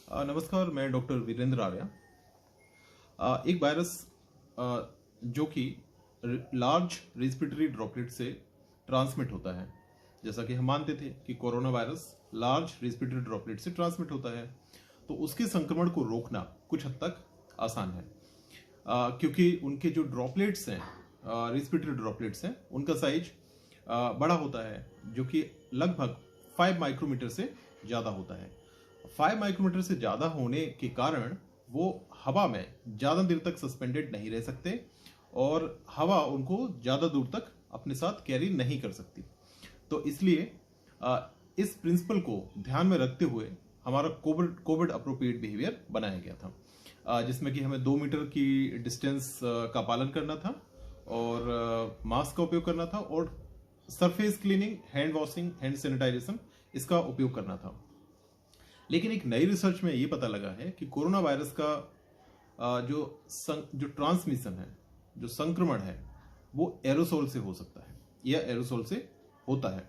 नमस्कार, मैं डॉक्टर वीरेंद्र आर्या। एक वायरस जो कि लार्ज रेस्पिरेटरी ड्रॉपलेट से ट्रांसमिट होता है, जैसा कि हम मानते थे कि corona virus large respiratory droplet से ट्रांसमिट होता है, तो उसके संक्रमण को रोकना कुछ हद तक आसान है, क्योंकि उनके जो ड्रॉपलेट्स हैं, रेस्पिरेटरी ड्रॉपलेट्स हैं, उनका साइज बड़ा होता है, जो कि लगभग 5 माइक्रोमीटर से ज़्यादा होता है। 5 माइक्रोमीटर से ज़्यादा होने के कारण वो हवा में ज़्यादा देर तक सस्पेंडेड नहीं रह सकते और हवा उनको ज़्यादा दूर तक अपने साथ कैरी नहीं कर सकती। तो इसलिए इस प्रिंसिपल को ध्यान में रखते हुए हमारा कोविड अप्रोप्रिएट बिहेवियर बनाया गया था, जिसमें कि हमें 2 मीटर की डिस्टेंस का पालन करना था और मास्क का उपयोग करना था और surface cleaning, hand washing, hand sanitization इसका उपयोग करना था। लेकिन एक नई रिसर्च में ये पता लगा है कि कोरोना वायरस का जो ट्रांसमिशन है, जो संक्रमण है, वो एरोसोल से हो सकता है या एरोसोल से होता है।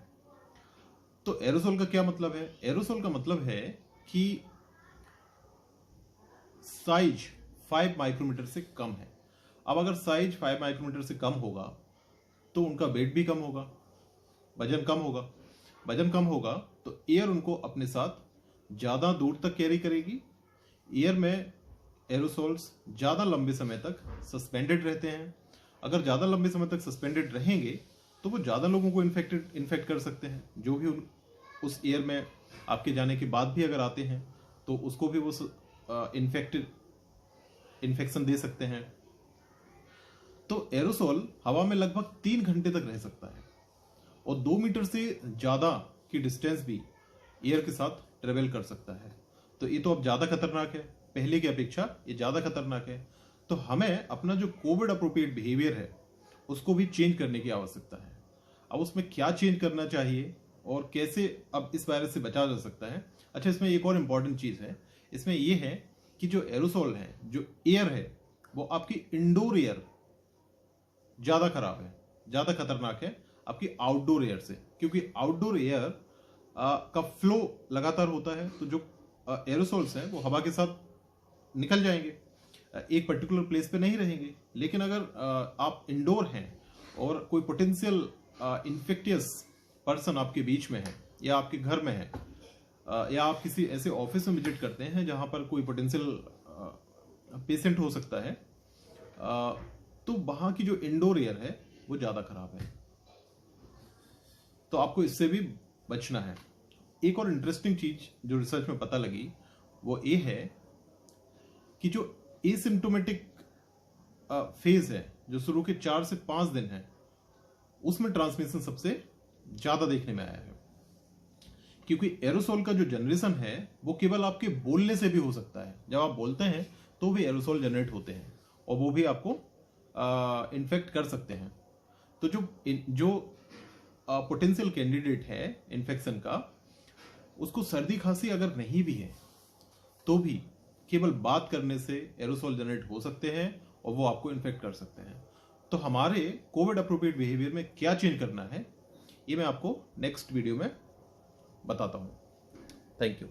तो एरोसोल का क्या मतलब है? एरोसोल का मतलब है कि साइज 5 माइक्रोमीटर से कम है। अब अगर साइज 5 माइक्रोमीटर से कम होगा तो उनका वेट भी कम होगा, वजन कम होगा। वजन कम होगा तो एयर उनको अपने साथ ज़्यादा दूर तक कैरी करेगी। एयर में एरोसोल्स ज़्यादा लंबे समय तक सस्पेंडेड रहते हैं। अगर ज़्यादा लंबे समय तक सस्पेंडेड रहेंगे तो वो ज़्यादा लोगों को इन्फेक्ट कर सकते हैं। जो भी उस एयर में आपके जाने के बाद भी अगर आते हैं तो उसको भी वो इन्फेक्शन दे सकते हैं। तो एरोसोल हवा में लगभग 3 घंटे तक रह सकता है और 2 मीटर से ज़्यादा की डिस्टेंस भी एयर के साथ ट्रेवल कर सकता है। तो ये तो अब ज़्यादा खतरनाक है, पहले की अपेक्षा ये ज़्यादा खतरनाक है। तो हमें अपना जो कोविड अप्रोप्रिएट बिहेवियर है उसको भी चेंज करने की आवश्यकता है। अब उसमें क्या चेंज करना चाहिए और कैसे अब इस वायरस से बचा जा सकता है? अच्छा, इसमें एक और इम्पॉर्टेंट चीज़ है। इसमें यह है कि जो एरोसोल है, जो एयर है, वो आपकी इंडोर एयर ज़्यादा खराब है, ज़्यादा खतरनाक है आपकी आउटडोर एयर से, क्योंकि आउटडोर एयर का फ्लो लगातार होता है। तो जो एरोसोल्स हैं वो हवा के साथ निकल जाएंगे, एक पर्टिकुलर प्लेस पे नहीं रहेंगे। लेकिन अगर आप इंडोर हैं और कोई पोटेंशियल इन्फेक्टियस पर्सन आपके बीच में है या आपके घर में है या आप किसी ऐसे ऑफिस में विजिट करते हैं जहां पर कोई पोटेंशियल पेशेंट हो सकता है, तो वहां की जो इंडोर एयर है वो ज़्यादा खराब है। तो आपको इससे भी बचना है। एक और इंटरेस्टिंग चीज जो रिसर्च में पता लगी वो ये है कि जो एसिम्प्टोमेटिक फेज है, जो शुरू के 4 से 5 दिन है, उसमें ट्रांसमिशन सबसे ज्यादा देखने में आया है। क्योंकि एरोसोल का जो जनरेशन है वो केवल आपके बोलने से भी हो सकता है। जब आप बोलते हैं तो भी एरोसोल जनरेट होते हैं और वो भी आपको इन्फेक्ट कर सकते हैं। तो जो पोटेंशियल कैंडिडेट है इन्फेक्शन का, उसको सर्दी खांसी अगर नहीं भी है तो भी केवल बात करने से एरोसोल जनरेट हो सकते हैं और वो आपको इन्फेक्ट कर सकते हैं। तो हमारे कोविड अप्रोप्रिएट बिहेवियर में क्या चेंज करना है, ये मैं आपको नेक्स्ट वीडियो में बताता हूँ। Thank you.